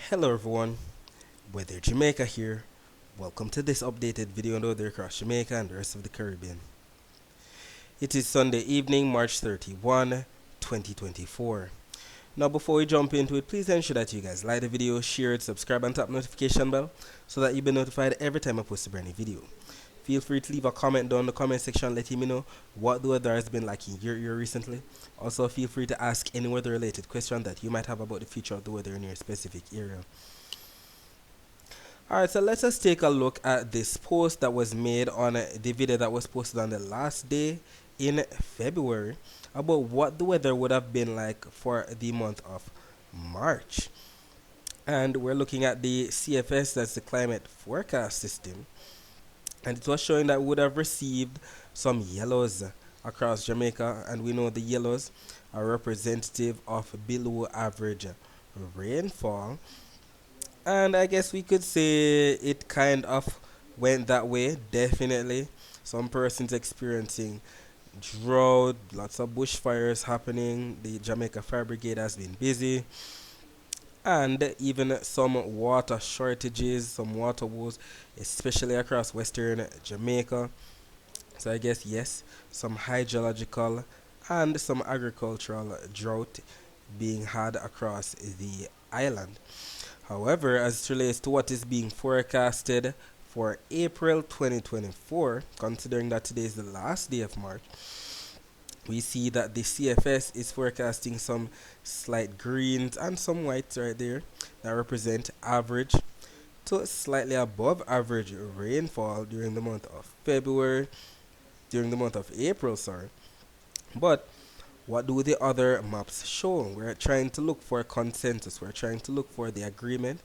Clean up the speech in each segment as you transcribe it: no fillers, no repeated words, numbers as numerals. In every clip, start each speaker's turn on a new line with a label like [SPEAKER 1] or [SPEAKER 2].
[SPEAKER 1] Hello everyone, Weather Jamaica here. Welcome to this updated video on the weather across Jamaica and the rest of the Caribbean. It is Sunday evening, March 31, 2024. Now before we jump into it, please ensure that you guys like the video, share it, subscribe and tap notification bell so that you'll be notified every time I post a brand new video. Feel free to leave a comment down in the comment section letting me know what the weather has been like in your area recently. Also feel free to ask any weather related question that you might have about the future of the weather in your specific area. Alright, so let us take a look at this post that was made on the video that was posted on the last day in February about what the weather would have been like for the month of March. And we're looking at the CFS, that's the climate forecast system, and it was showing that we would have received some yellows across Jamaica, and we know the yellows are representative of below average rainfall. And I guess we could say it kind of went that way, definitely. Some persons experiencing drought, lots of bushfires happening. The Jamaica Fire Brigade has been busy. And even some water shortages, some water woes, especially across western Jamaica. So I guess, yes, some hydrological and some agricultural drought being had across the island. However, as it relates to what is being forecasted for April 2024, considering that today is the last day of March, we see that the CFS is forecasting some slight greens and some whites right there that represent average to slightly above average rainfall during the month of April, sorry. But what do the other maps show? We're trying to look for a consensus. We're trying to look for the agreement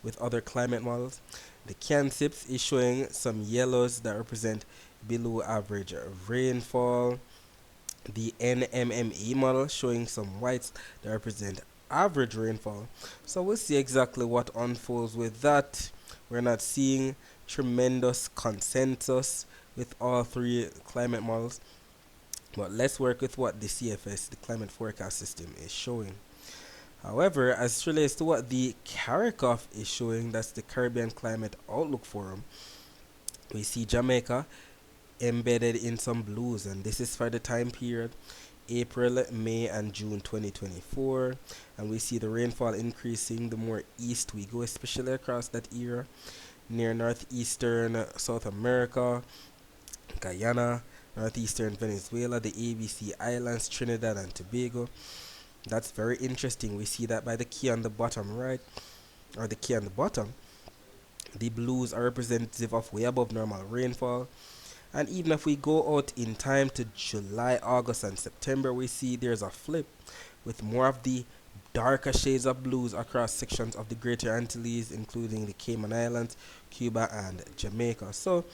[SPEAKER 1] with other climate models. The CANSIPS is showing some yellows that represent below average rainfall. The NMME model showing some whites that represent average rainfall. So we'll see exactly what unfolds with that. We're not seeing tremendous consensus with all three climate models. But let's work with what the CFS, the climate forecast system, is showing. However, as it relates to what the CARICOF is showing, that's the Caribbean Climate Outlook Forum, we see Jamaica embedded in some blues, and this is for the time period April, May, and June 2024. And we see the rainfall increasing the more east we go, especially across that area near northeastern South America, Guyana, northeastern Venezuela, the ABC Islands, Trinidad and Tobago. That's very interesting. We see that by the key on the bottom right, or the key on the bottom, the blues are representative of way above normal rainfall. And even if we go out in time to July, August, and September, we see there's a flip with more of the darker shades of blues across sections of the Greater Antilles, including the Cayman Islands, Cuba, and Jamaica. So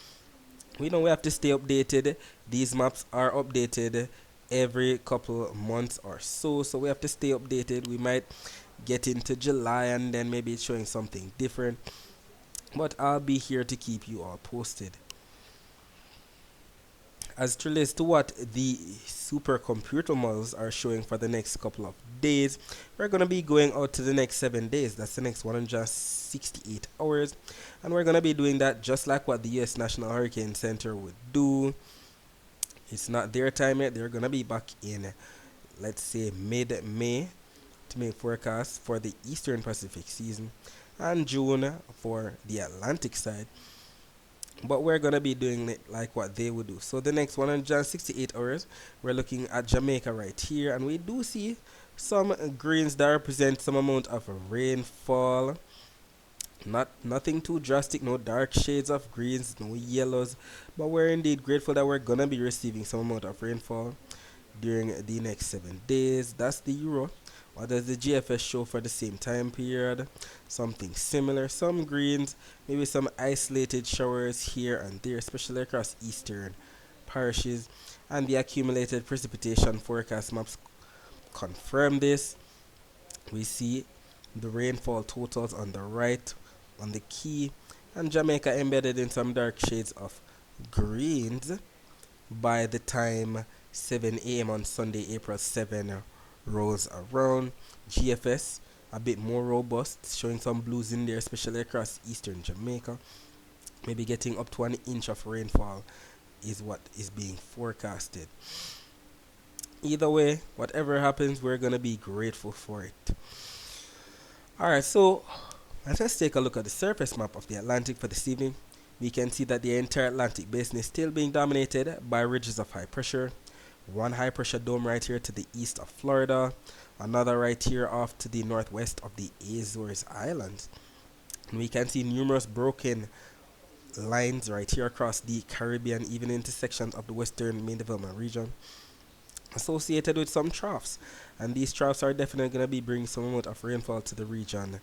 [SPEAKER 1] we know we have to stay updated. These maps are updated every couple months or so, so we have to stay updated. We might get into July and then maybe it's showing something different, but I'll be here to keep you all posted. As it relates to what the supercomputer models are showing for the next couple of days, we're going to be going out to the next 7 days. That's the next 168 hours. And we're going to be doing that just like what the U.S. National Hurricane Center would do. It's not their time yet. They're going to be back in, let's say, mid-May to make forecasts for the Eastern Pacific season and June for the Atlantic side. But we're going to be doing it like what they would do. So the next 168 hours, we're looking at Jamaica right here. And we do see some greens that represent some amount of rainfall. Nothing too drastic, no dark shades of greens, no yellows. But we're indeed grateful that we're going to be receiving some amount of rainfall during the next 7 days. That's the Euro. What does the GFS show for the same time period? Something similar. Some greens, maybe some isolated showers here and there, especially across eastern parishes. And the accumulated precipitation forecast maps confirm this. We see the rainfall totals on the right, on the key, and Jamaica embedded in some dark shades of greens by the time 7 a.m. on Sunday, April 7 rolls around. GFS a bit more robust, showing some blues in there, especially across eastern Jamaica. Maybe getting up to an inch of rainfall is what is being forecasted. Either way, whatever happens, we're gonna be grateful for it. Alright, so let us take a look at the surface map of the Atlantic for this evening. We can see that the entire Atlantic basin is still being dominated by ridges of high pressure. One high pressure dome right here to the east of Florida, another right here off to the northwest of the Azores Islands. And we can see numerous broken lines right here across the Caribbean, even into sections of the western main development region, associated with some troughs. And these troughs are definitely going to be bringing some amount of rainfall to the region.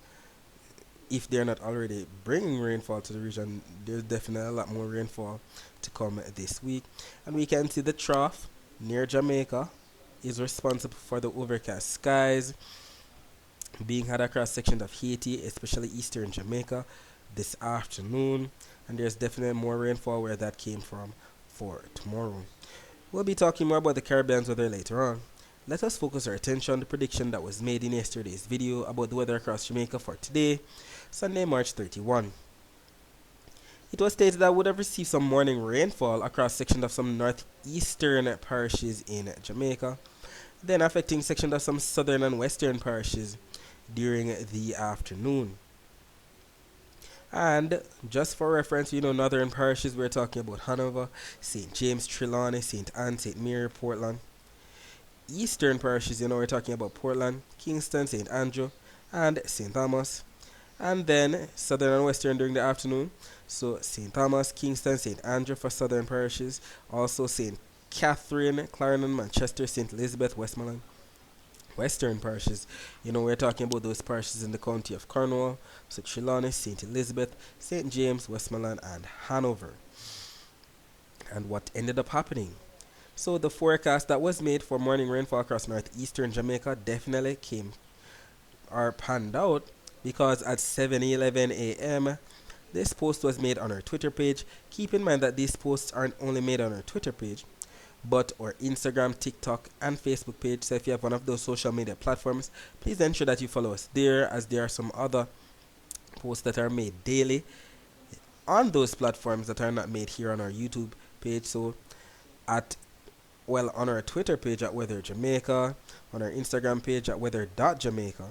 [SPEAKER 1] If they're not already bringing rainfall to the region, there's definitely a lot more rainfall to come this week. And we can see the trough near Jamaica is responsible for the overcast skies being had across sections of Haiti, especially eastern Jamaica, this afternoon. And there's definitely more rainfall where that came from for tomorrow. We'll be talking more about the Caribbean's weather later on. Let us focus our attention on the prediction that was made in yesterday's video about the weather across Jamaica for today, Sunday, March 31. It was stated that we would have received some morning rainfall across sections of some northeastern parishes in Jamaica, then affecting sections of some southern and western parishes during the afternoon. And just for reference, northern parishes, we're talking about Hanover, St. James, Trelawney, St. Anne, St. Mary, Portland. Eastern parishes, we're talking about Portland, Kingston, St. Andrew, and St. Thomas. And then southern and western during the afternoon. So St. Thomas, Kingston, St. Andrew for southern parishes. Also St. Catherine, Clarendon, Manchester, St. Elizabeth, Westmoreland. Western parishes, we're talking about those parishes in the county of Cornwall. So Trelawney, St. Elizabeth, St. James, Westmoreland, and Hanover. And what ended up happening? So the forecast that was made for morning rainfall across northeastern Jamaica definitely came or panned out, because at 7:11 a.m. this post was made on our Twitter page. Keep in mind that these posts aren't only made on our Twitter page, but our Instagram, TikTok, and Facebook page. So if you have one of those social media platforms, please ensure that you follow us there, as there are some other posts that are made daily on those platforms that are not made here on our YouTube page. So on our Twitter page at Weather Jamaica, on our Instagram page at weather.jamaica,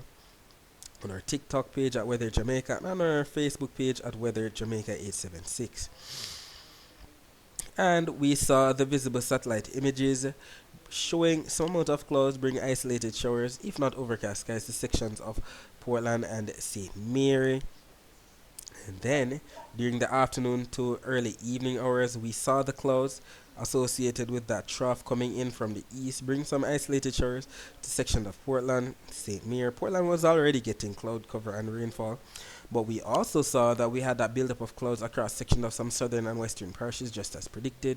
[SPEAKER 1] on our TikTok page at Weather Jamaica, and on our Facebook page at Weather Jamaica 876. And we saw the visible satellite images showing some amount of clouds bring isolated showers, if not overcast skies, to sections of Portland and St. Mary. And then during the afternoon to early evening hours, we saw the clouds associated with that trough coming in from the east bring some isolated showers to sections of Portland, St. Mary. Portland was already getting cloud cover and rainfall, but we also saw that we had that buildup of clouds across sections of some southern and western parishes, just as predicted.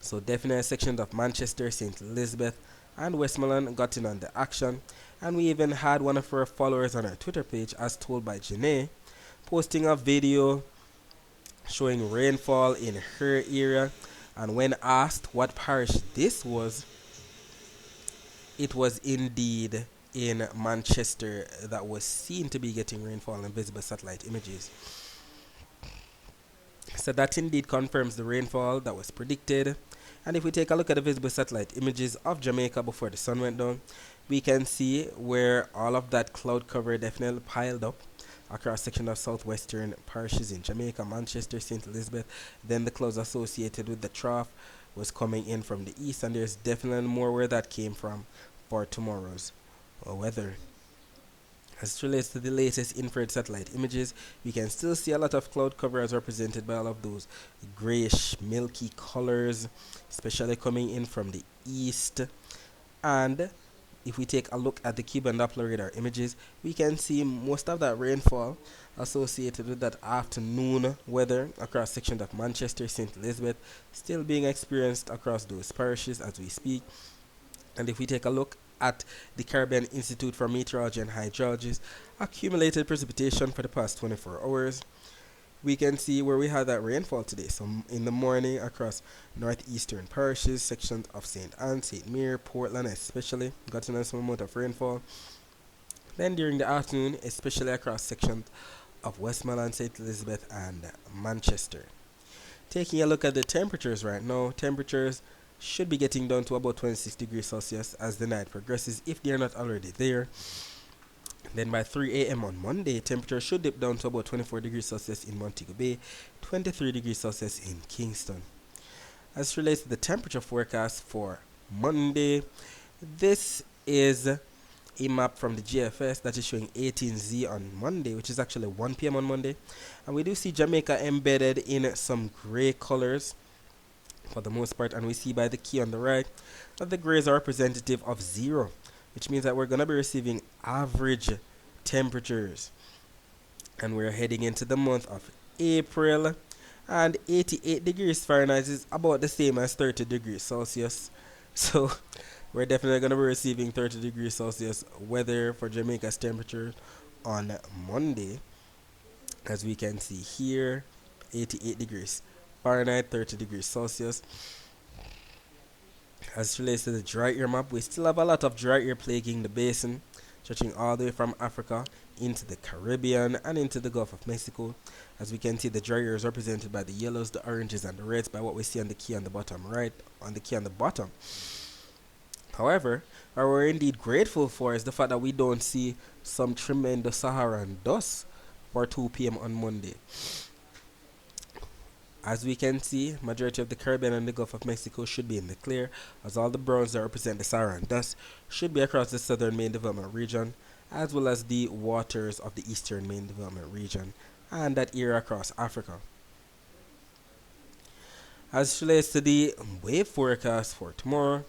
[SPEAKER 1] So definitely sections of Manchester, St. Elizabeth, and Westmoreland got in on the action. And we even had one of our followers on our Twitter page, as told by Janae, posting a video showing rainfall in her area. And when asked what parish this was, it was indeed in Manchester that was seen to be getting rainfall in visible satellite images. So that indeed confirms the rainfall that was predicted. And if we take a look at the visible satellite images of Jamaica before the sun went down, we can see where all of that cloud cover definitely piled up across sections of southwestern parishes in Jamaica, Manchester, St. Elizabeth. Then the clouds associated with the trough was coming in from the east, and there's definitely more where that came from for tomorrow's weather. As it relates to the latest infrared satellite images, we can still see a lot of cloud cover as represented by all of those grayish, milky colors, especially coming in from the east. And if we take a look at the Cuban Doppler radar images, we can see most of that rainfall associated with that afternoon weather across sections of Manchester, St. Elizabeth, still being experienced across those parishes as we speak. And if we take a look at the Caribbean Institute for Meteorology and Hydrology's accumulated precipitation for the past 24 hours, we can see where we had that rainfall today. So in the morning across northeastern parishes, sections of St. Anne, St. Mary, Portland especially, got in some amount of rainfall. Then during the afternoon, especially across sections of Westmoreland, St. Elizabeth, and Manchester. Taking a look at the temperatures right now, temperatures should be getting down to about 26 degrees Celsius as the night progresses if they are not already there. Then by 3 a.m. on Monday, temperature should dip down to about 24 degrees Celsius in Montego Bay, 23 degrees Celsius in Kingston. As it relates to the temperature forecast for Monday, this is a map from the GFS that is showing 18Z on Monday, which is actually 1 p.m. on Monday. And we do see Jamaica embedded in some gray colors for the most part, and we see by the key on the right that the grays are representative of 0, which means that we're going to be receiving average temperatures. And we're heading into the month of April, and 88 degrees Fahrenheit is about the same as 30 degrees Celsius. So we're definitely going to be receiving 30 degrees Celsius weather for Jamaica's temperature on Monday. As we can see here, 88 degrees Fahrenheit, 30 degrees Celsius. As it relates to the dry air map, we still have a lot of dry air plaguing the basin, stretching all the way from Africa into the Caribbean and into the Gulf of Mexico. As we can see, the dry air is represented by the yellows, the oranges, and the reds by what we see on the key on the bottom right, on the key on the bottom. However, what we're indeed grateful for is the fact that we don't see some tremendous Saharan dust for 2 p.m. on Monday. As we can see, majority of the Caribbean and the Gulf of Mexico should be in the clear, as all the browns that represent the Saharan dust should be across the southern main development region, as well as the waters of the eastern main development region, and that area across Africa. As it relates to the wave forecast for tomorrow,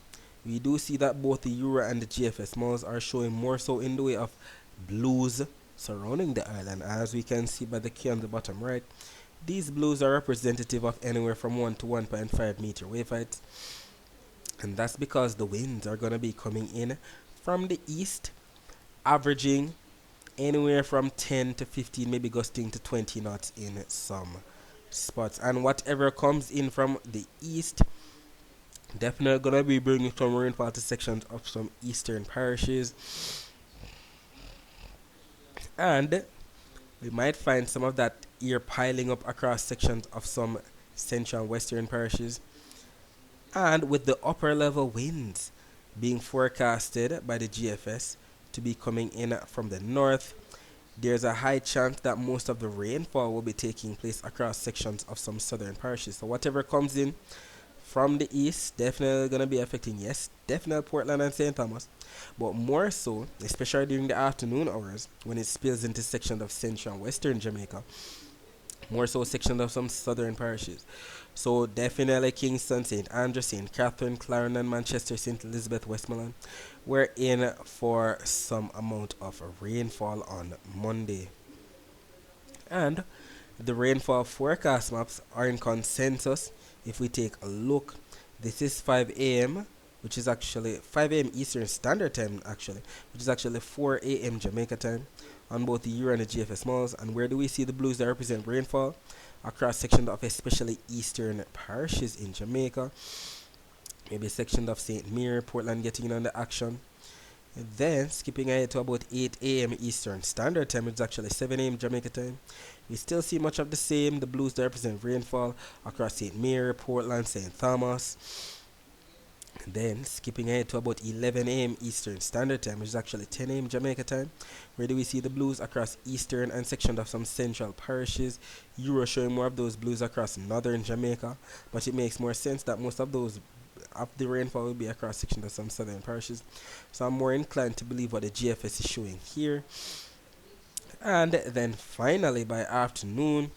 [SPEAKER 1] we do see that both the Euro and the GFS malls are showing more so in the way of blues surrounding the island. As we can see by the key on the bottom right, these blues are representative of anywhere from 1 to 1.5 meter wave heights, and that's because the winds are going to be coming in from the east, averaging anywhere from 10 to 15, maybe gusting to 20 knots in some spots. And whatever comes in from the east definitely gonna be bringing some rainfall to sections of some eastern parishes, and we might find some of that air piling up across sections of some central and western parishes. And with the upper level winds being forecasted by the GFS to be coming in from the north, there's a high chance that most of the rainfall will be taking place across sections of some southern parishes. So whatever comes in from the east definitely going to be affecting, yes, definitely Portland and St. Thomas, but more so, especially during the afternoon hours when it spills into sections of central and western Jamaica, more so sections of some southern parishes. So definitely Kingston, St. Andrew, St. Catherine, Clarendon, Manchester, St. Elizabeth, Westmoreland, we're in for some amount of rainfall on Monday. And the rainfall forecast maps are in consensus. If we take a look, this is 5 a.m., which is actually 5 a.m. Eastern Standard Time, which is actually 4 a.m. Jamaica time on both the Euro and the GFS malls. And where do we see the blues that represent rainfall? Across sections of especially eastern parishes in Jamaica. Maybe sections of St. Mary, Portland getting in on the action. And then skipping ahead to about 8 a.m. Eastern Standard Time, which is actually 7 a.m. Jamaica time. We still see much of the same, the blues that represent rainfall across St. Mary, Portland, St. Thomas. And then skipping ahead to about 11 a.m. Eastern Standard Time, which is actually 10 a.m. Jamaica time. Where do we see the blues across eastern and sections of some central parishes? Euro showing more of those blues across northern Jamaica, but it makes more sense that most of those of the rainfall will be across sections of some southern parishes. So I'm more inclined to believe what the GFS is showing here. And then finally by afternoon,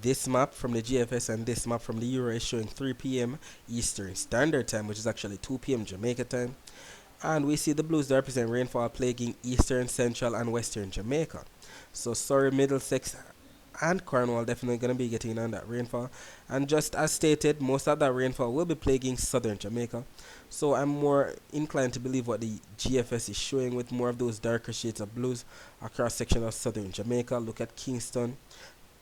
[SPEAKER 1] this map from the GFS and this map from the Euro is showing 3 p.m. Eastern Standard Time, which is actually 2 p.m. Jamaica time. And we see the blues that represent rainfall plaguing eastern, central, and western Jamaica. So Surrey, Middlesex, and Cornwall definitely going to be getting on that rainfall. And just as stated, most of that rainfall will be plaguing southern Jamaica. So I'm more inclined to believe what the GFS is showing, with more of those darker shades of blues across sections of southern Jamaica. Look at Kingston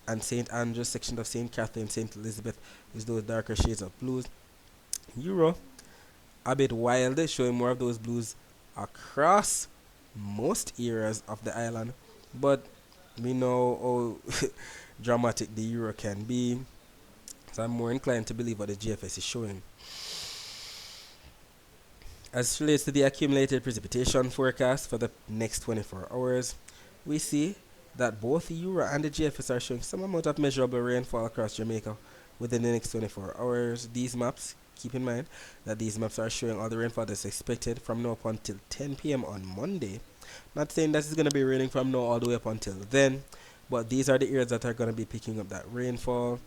[SPEAKER 1] and St. Andrews, section of St. Catherine, St. Elizabeth, is those darker shades of blues. Euro, a bit wild, showing more of those blues across most areas of the island, but we know how dramatic the Euro can be, so I'm more inclined to believe what the GFS is showing. As it relates to the accumulated precipitation forecast for the next 24 hours, we see that both the Euro and the GFS are showing some amount of measurable rainfall across Jamaica within the next 24 hours. These maps, keep in mind that these maps are showing all the rainfall that's expected from now up until 10 p.m. on Monday. Not saying that it's going to be raining from now all the way up until then, but these are the areas that are going to be picking up that rainfall.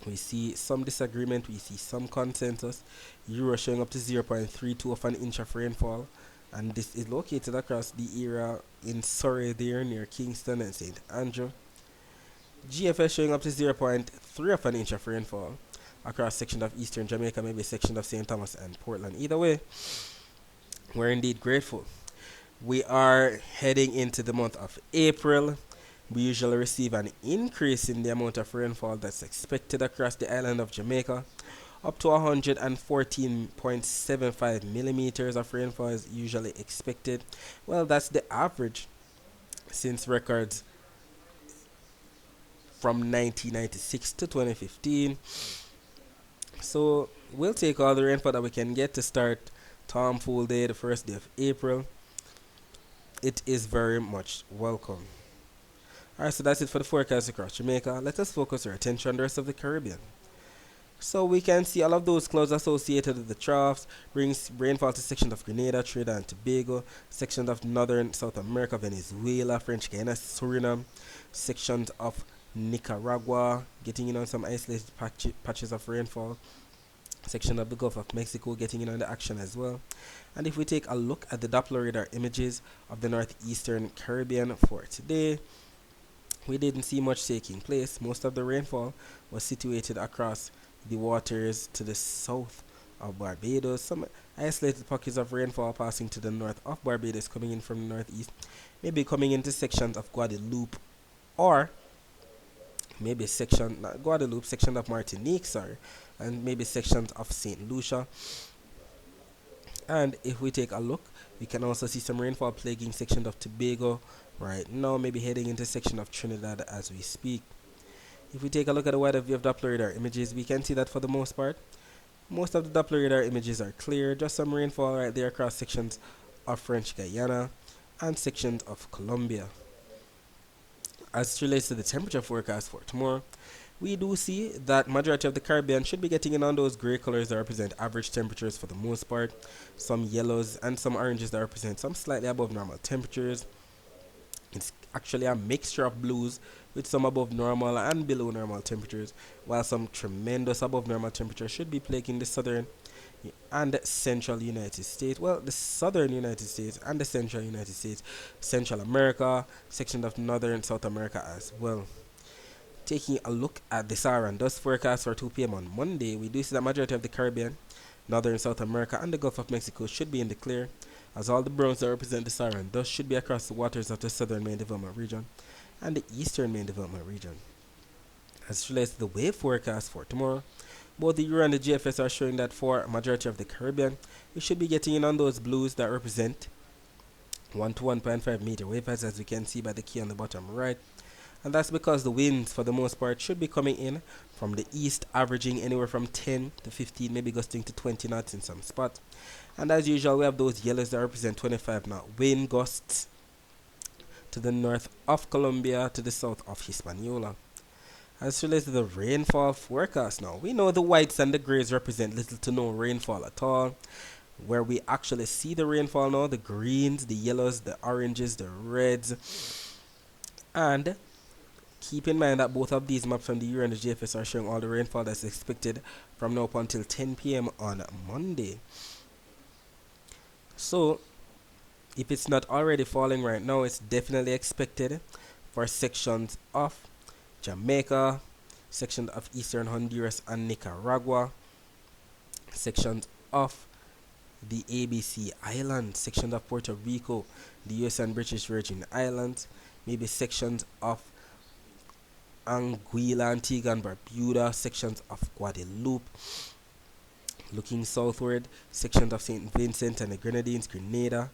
[SPEAKER 1] We see some disagreement, we see some consensus. Euro showing up to 0.32 of an inch of rainfall, and this is located across the area in Surrey there near Kingston and St. Andrew. GFS showing up to 0.3 of an inch of rainfall across section of eastern Jamaica, maybe section of St. Thomas and Portland. Either way, we're indeed grateful. We are heading into the month of April. We usually receive an increase in the amount of rainfall that's expected across the island of Jamaica. Up to 114.75 millimeters of rainfall is usually expected. Well, that's the average since records from 1996 to 2015. So we'll take all the rainfall that we can get to start Tom Fool Day, the first day of April. It is very much welcome. Alright, so that's it for the forecast across Jamaica. Let us focus our attention on the rest of the Caribbean. So we can see all of those clouds associated with the troughs brings rainfall to sections of Grenada, Trinidad and Tobago, sections of northern South America, Venezuela, French Guiana, Suriname, sections of Nicaragua, getting in on some isolated patches of rainfall, section of the Gulf of Mexico getting in on the action as well. And if we take a look at the Doppler radar images of the northeastern Caribbean for today, we didn't see much taking place. Most of the rainfall was situated across the waters to the south of Barbados. Some isolated pockets of rainfall passing to the north of Barbados, coming in from the northeast, maybe coming into sections of Guadeloupe, or maybe section, not Guadeloupe, section of Martinique, sorry, and maybe sections of St. Lucia. And if we take a look, we can also see some rainfall plaguing sections of Tobago right now, maybe heading into section of Trinidad as we speak. If we take a look at the wider view of Doppler radar images, we can see that for the most part, most of the Doppler radar images are clear. Just some rainfall right there across sections of French Guiana and sections of Colombia. As it relates to the temperature forecast for tomorrow, we do see that majority of the Caribbean should be getting in on those gray colors that represent average temperatures for the most part, some yellows and some oranges that represent some slightly above normal temperatures. It's actually a mixture of blues with some above normal and below normal temperatures, while some tremendous above normal temperatures should be plaguing the southern and central United States. Well, the southern United States and the central United States, Central America, section of northern South America as well. Taking a look at the Saharan dust forecast for 2 p.m. on Monday, we do see that majority of the Caribbean, northern South America, and the Gulf of Mexico should be in the clear, as all the browns that represent the Saharan dust should be across the waters of the southern main development region and the eastern main development region. As it relates to the wave forecast for tomorrow, both the Euro and the GFS are showing that for a majority of the Caribbean, we should be getting in on those blues that represent 1 to 1.5 meter wave heights, as we can see by the key on the bottom right. And that's because the winds, for the most part, should be coming in from the east, averaging anywhere from 10 to 15, maybe gusting to 20 knots in some spots. And as usual, we have those yellows that represent 25 knot wind gusts to the north of Colombia, to the south of Hispaniola. As relates to the rainfall forecast now, we know the whites and the grays represent little to no rainfall at all. Where we actually see the rainfall now, the greens, the yellows, the oranges, the reds. And keep in mind that both of these maps from the Euro and the GFS are showing all the rainfall that's expected from now up until 10 p.m. on Monday. So, if it's not already falling right now, it's definitely expected for sections of Jamaica, sections of eastern Honduras and Nicaragua, sections of the ABC Islands, sections of Puerto Rico, the US and British Virgin Islands, maybe sections of Anguilla, Antigua and Barbuda, sections of Guadeloupe, looking southward, sections of St. Vincent and the Grenadines, Grenada,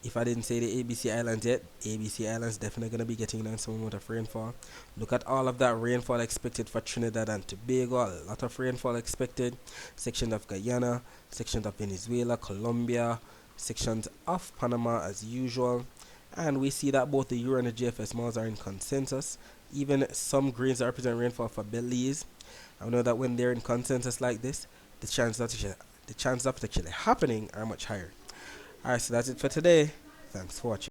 [SPEAKER 1] if I didn't say the ABC Islands yet, ABC Islands definitely going to be getting down some amount of rainfall. Look at all of that rainfall expected for Trinidad and Tobago. A lot of rainfall expected. Sections of Guyana, sections of Venezuela, Colombia, sections of Panama as usual. And we see that both the Euro and the GFS models are in consensus. Even some grains that represent rainfall for Belize. I know that when they're in consensus like this, the chances of it actually happening are much higher. Alright, so that's it for today. Thanks for watching.